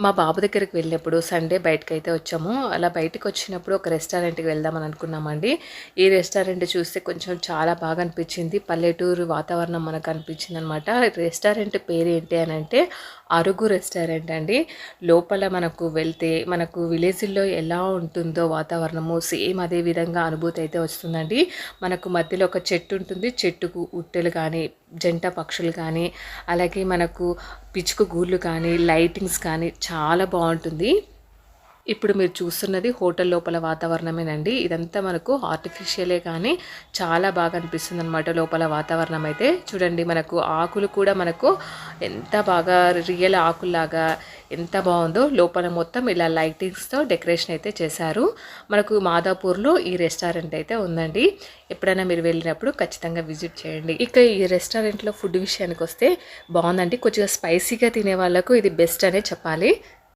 మా బాబు దగ్గరికి వెళ్ళినప్పుడు సండే బయటకైతే వచ్చాము. అలా బయటకు వచ్చినప్పుడు ఒక రెస్టారెంట్‌కి వెళ్దామని అనుకున్నామండి. ఈ రెస్టారెంట్ చూస్తే కొంచెం చాలా బాగా అనిపించింది. పల్లెటూరు వాతావరణం మనకు అనిపించిందనమాట. రెస్టారెంట్ పేరేంటి అనంటే అరుగు రెస్టారెంట్ అండి. లోపల మనకు వెళ్తే మనకు విలేజ్‌ల్లో ఎలా ఉంటుందో వాతావరణము సేమ్ అదే విధంగా అనుభూతి అయితే వస్తుందండి. మనకు మధ్యలో ఒక చెట్టు ఉంటుంది. చెట్టుకు ఉట్టెలు కానీ, జంట పక్షులు కానీ, అలాగే మనకు పిచ్చుక గూళ్ళు కానీ, లైటింగ్స్ కానీ చాలా బావుంటుంది. ఇప్పుడు మీరు చూస్తున్నది హోటల్ లోపల వాతావరణమేనండి. ఇదంతా మనకు ఆర్టిఫిషియలే కానీ చాలా బాగా అనిపిస్తుందనమాట లోపల వాతావరణం అయితే. చూడండి మనకు ఆకులు కూడా మనకు ఎంత బాగా రియల్ ఆకుల్లాగా ఎంత బావుందో. లోపల మొత్తం ఇలా లైటింగ్స్‌తో డెకరేషన్ అయితే చేశారు. మనకు మాదాపూర్‌లో ఈ రెస్టారెంట్ అయితే ఉందండి. ఎప్పుడైనా మీరు వెళ్ళినప్పుడు ఖచ్చితంగా విజిట్ చేయండి. ఇక ఈ రెస్టారెంట్‌లో ఫుడ్ విషయానికొస్తే బావుందండి. కొద్దిగా స్పైసీగా తినే వాళ్ళకు ఇది బెస్ట్ అనే చెప్పాలి.